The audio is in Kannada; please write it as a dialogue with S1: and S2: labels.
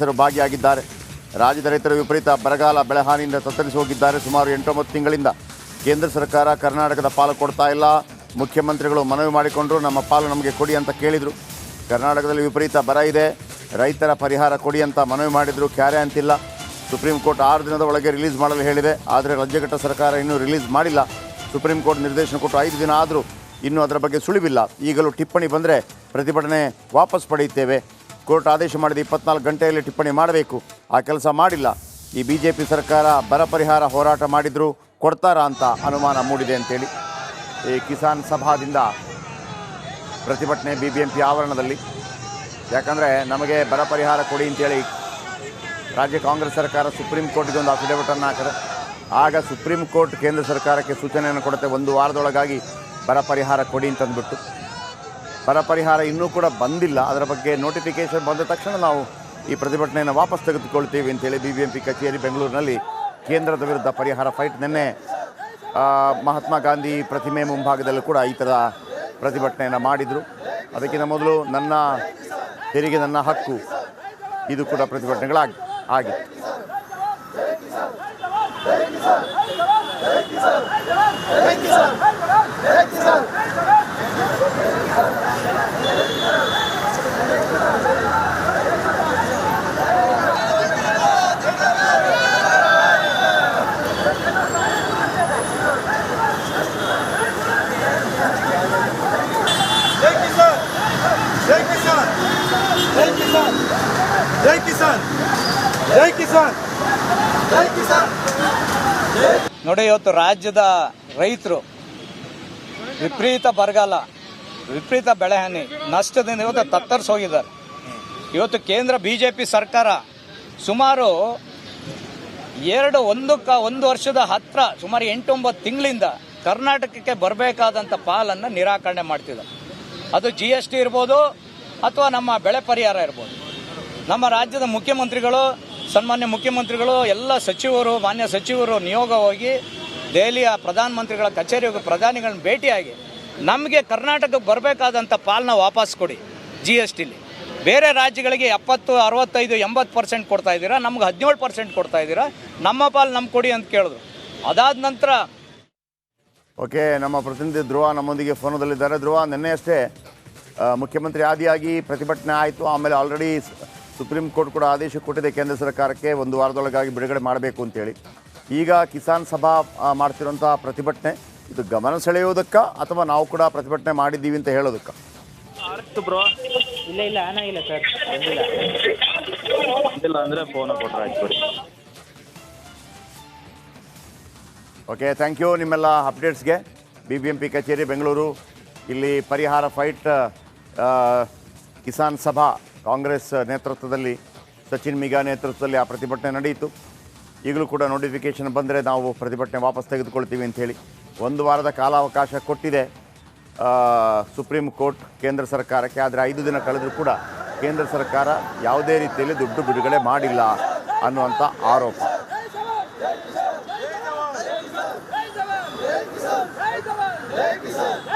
S1: ಸದಸ್ಯರು ಭಾಗಿಯಾಗಿದ್ದಾರೆ. ರಾಜ್ಯದ ರೈತರ ವಿಪರೀತ ಬರಗಾಲ ಬೆಳೆಹಾನಿಯಿಂದ ತತ್ತರಿಸಿ ಹೋಗಿದ್ದಾರೆ. ಸುಮಾರು 8-9 ತಿಂಗಳಿಂದ ಕೇಂದ್ರ ಸರ್ಕಾರ ಕರ್ನಾಟಕದ ಪಾಲು ಕೊಡ್ತಾ ಇಲ್ಲ. ಮುಖ್ಯಮಂತ್ರಿಗಳು ಮನವಿ ಮಾಡಿಕೊಂಡ್ರು, ನಮ್ಮ ಪಾಲು ನಮಗೆ ಕೊಡಿ ಅಂತ ಕೇಳಿದರು. ಕರ್ನಾಟಕದಲ್ಲಿ ವಿಪರೀತ ಬರ ಇದೆ, ರೈತರ ಪರಿಹಾರ ಕೊಡಿ ಅಂತ ಮನವಿ ಮಾಡಿದರು. ಕ್ಯಾರೆ ಅಂತಿಲ್ಲ. ಸುಪ್ರೀಂ ಕೋರ್ಟ್ 6 ದಿನದ ಒಳಗೆ ರಿಲೀಸ್ ಮಾಡಲು ಹೇಳಿದೆ. ಆದರೆ ರಾಜ್ಯಘಟ್ಟ ಸರ್ಕಾರ ಇನ್ನೂ ರಿಲೀಸ್ ಮಾಡಿಲ್ಲ. ಸುಪ್ರೀಂ ಕೋರ್ಟ್ ನಿರ್ದೇಶನ ಕೊಟ್ಟು 5 ದಿನ ಆದರೂ ಇನ್ನೂ ಅದರ ಬಗ್ಗೆ ಸುಳಿವಿಲ್ಲ. ಈಗಲೂ ಟಿಪ್ಪಣಿ ಬಂದರೆ ಪ್ರತಿಭಟನೆ ವಾಪಸ್ ಪಡೆಯುತ್ತೇವೆ. ಕೋರ್ಟ್ ಆದೇಶ ಮಾಡಿದ 24 ಗಂಟೆಯಲ್ಲಿ ಟಿಪ್ಪಣಿ ಮಾಡಬೇಕು. ಆ ಕೆಲಸ ಮಾಡಿಲ್ಲ. ಈ BJP ಸರ್ಕಾರ ಬರ ಪರಿಹಾರ ಹೋರಾಟ ಮಾಡಿದರೂ ಕೊಡ್ತಾರಾ ಅಂತ ಅನುಮಾನ ಮೂಡಿದೆ ಅಂತೇಳಿ ಈ ಕಿಸಾನ್ ಸಭಾದಿಂದ ಪ್ರತಿಭಟನೆ BBMP ಆವರಣದಲ್ಲಿ. ಯಾಕಂದರೆ ನಮಗೆ ಬರ ಪರಿಹಾರ ಕೊಡಿ ಅಂತೇಳಿ ರಾಜ್ಯ ಕಾಂಗ್ರೆಸ್ ಸರ್ಕಾರ ಸುಪ್ರೀಂ ಕೋರ್ಟ್ಗೆ ಒಂದು ಅಫಿಡವಿಟನ್ನು ಹಾಕಿದೆ. ಆಗ ಸುಪ್ರೀಂ ಕೋರ್ಟ್ ಕೇಂದ್ರ ಸರ್ಕಾರಕ್ಕೆ ಸೂಚನೆಯನ್ನು ಕೊಡುತ್ತೆ, 1 ವಾರದೊಳಗಾಗಿ ಬರ ಪರಿಹಾರ ಕೊಡಿ ಅಂತಂದ್ಬಿಟ್ಟು. ಬರ ಪರಿಹಾರ ಇನ್ನೂ ಕೂಡ ಬಂದಿಲ್ಲ. ಅದರ ಬಗ್ಗೆ ನೋಟಿಫಿಕೇಷನ್ ಬಂದ ತಕ್ಷಣ ನಾವು ಈ ಪ್ರತಿಭಟನೆಯನ್ನು ವಾಪಸ್ ತೆಗೆದುಕೊಳ್ತೀವಿ ಅಂತೇಳಿ BBMP ಕಚೇರಿ ಬೆಂಗಳೂರಿನಲ್ಲಿ ಕೇಂದ್ರದ ವಿರುದ್ಧ ಪರಿಹಾರ ಫೈಟ್. ನಿನ್ನೆ ಮಹಾತ್ಮ ಗಾಂಧಿ ಪ್ರತಿಮೆ ಮುಂಭಾಗದಲ್ಲೂ ಕೂಡ ಈ ಥರ ಪ್ರತಿಭಟನೆಯನ್ನು ಮಾಡಿದರು. ಅದಕ್ಕಿಂತ ಮೊದಲು ನನ್ನ ತೆರಿಗೆ ನನ್ನ ಹಕ್ಕು, ಇದು ಕೂಡ ಪ್ರತಿಭಟನೆಗಳಾಗಿತ್ತು.
S2: जय किसान, जय किसान, जय किसान.
S3: ನೋಡಿ, ಇವತ್ತು ರಾಜ್ಯದ ರೈತರು ವಿಪರೀತ ಬರಗಾಲ, ವಿಪರೀತ ಬೆಳೆಹಾನಿ, ನಷ್ಟದಿಂದ ಇವತ್ತು ತತ್ತರಿಸಿ ಹೋಗಿದ್ದಾರೆ. ಇವತ್ತು ಕೇಂದ್ರ BJP ಸರ್ಕಾರ ಸುಮಾರು 1 ವರ್ಷದ ಹತ್ರ ಸುಮಾರು 8-9 ತಿಂಗಳಿಂದ ಕರ್ನಾಟಕಕ್ಕೆ ಬರಬೇಕಾದಂಥ ಪಾಲನ್ನು ನಿರಾಕರಣೆ ಮಾಡ್ತಿದ್ದಾರೆ. ಅದು GST ಇರ್ಬೋದು ಅಥವಾ ನಮ್ಮ ಬೆಳೆ ಪರಿಹಾರ ಇರ್ಬೋದು. ನಮ್ಮ ರಾಜ್ಯದ ಮುಖ್ಯಮಂತ್ರಿಗಳು, ಸನ್ಮಾನ್ಯ ಮುಖ್ಯಮಂತ್ರಿಗಳು, ಎಲ್ಲ ಸಚಿವರು, ಮಾನ್ಯ ಸಚಿವರು ನಿಯೋಗ ಹೋಗಿ ದೆಹಲಿಯ ಪ್ರಧಾನಮಂತ್ರಿಗಳ ಕಚೇರಿ ಹೋಗಿ ಪ್ರಧಾನಿಗಳನ್ನ ಭೇಟಿಯಾಗಿ ನಮಗೆ ಕರ್ನಾಟಕಕ್ಕೆ ಬರಬೇಕಾದಂಥ ಪಾಲನ್ನ ವಾಪಸ್ ಕೊಡಿ. GSTಲಿ ಬೇರೆ ರಾಜ್ಯಗಳಿಗೆ 70, 65, 80% ಕೊಡ್ತಾ ಇದ್ದೀರಾ, ನಮ್ಗೆ 17% ಕೊಡ್ತಾ ಇದ್ದೀರಾ, ನಮ್ಮ ಪಾಲು ನಮ್ಗೆ ಕೊಡಿ ಅಂತ ಕೇಳಿದ್ರು. ಅದಾದ ನಂತರ
S1: ಓಕೆ, ನಮ್ಮ ಪ್ರತಿನಿಧಿ ಧ್ರುವ ನಮ್ಮೊಂದಿಗೆ ಫೋನದಲ್ಲಿದ್ದಾರೆ. ಧ್ರುವ, ನಿನ್ನೆ ಅಷ್ಟೇ ಮುಖ್ಯಮಂತ್ರಿ ಆದಿಯಾಗಿ ಪ್ರತಿಭಟನೆ ಆಯಿತು. ಆಮೇಲೆ ಆಲ್ರೆಡಿ ಸುಪ್ರೀಂ ಕೋರ್ಟ್ ಕೂಡ ಆದೇಶ ಕೊಟ್ಟಿದೆ ಕೇಂದ್ರ ಸರ್ಕಾರಕ್ಕೆ 1 ವಾರದೊಳಗಾಗಿ ಬಿಡುಗಡೆ ಮಾಡಬೇಕು ಅಂತೇಳಿ. ಈಗ ಕಿಸಾನ್ ಸಭಾ ಮಾಡ್ತಿರೋಂಥ ಪ್ರತಿಭಟನೆ ಇದು ಗಮನ ಸೆಳೆಯೋದಕ್ಕ ಅಥವಾ ನಾವು ಕೂಡ ಪ್ರತಿಭಟನೆ ಮಾಡಿದ್ದೀವಿ ಅಂತ ಹೇಳೋದಕ್ಕ?
S4: ಇಲ್ಲ ಏನಾಗಿಲ್ಲ ಸರ್, ಬಂದಿಲ್ಲ ಅಂದರೆ ಫೋನ್ ಕೊಟ್ಟರೆ ಆಯ್ತು.
S1: ಓಕೆ, ಥ್ಯಾಂಕ್ ಯು ನಿಮ್ಮೆಲ್ಲ ಅಪ್ಡೇಟ್ಸ್ಗೆ. BBMP ಕಚೇರಿ ಬೆಂಗಳೂರು ಇಲ್ಲಿ ಪರಿಹಾರ ಫೈಟ್ ಕಿಸಾನ್ ಸಭಾ ಕಾಂಗ್ರೆಸ್ ನೇತೃತ್ವದಲ್ಲಿ, ಸಚಿನ್ ಮಿಗಾ ನೇತೃತ್ವದಲ್ಲಿ ಆ ಪ್ರತಿಭಟನೆ ನಡೆಯಿತು. ಈಗಲೂ ಕೂಡ ನೋಟಿಫಿಕೇಷನ್ ಬಂದರೆ ನಾವು ಪ್ರತಿಭಟನೆ ವಾಪಸ್ ತೆಗೆದುಕೊಳ್ತೀವಿ ಅಂಥೇಳಿ 1 ವಾರದ ಕಾಲಾವಕಾಶ ಕೊಟ್ಟಿದೆ ಸುಪ್ರೀಂ ಕೋರ್ಟ್ ಕೇಂದ್ರ ಸರ್ಕಾರಕ್ಕೆ. ಆದರೆ 5 ದಿನ ಕಳೆದರೂ ಕೂಡ ಕೇಂದ್ರ ಸರ್ಕಾರ ಯಾವುದೇ ರೀತಿಯಲ್ಲಿ ದುಡ್ಡು ಬಿಡುಗಡೆ ಮಾಡಿಲ್ಲ ಅನ್ನುವಂಥ ಆರೋಪ.
S2: जय किसान, जय किसान, जय किसान.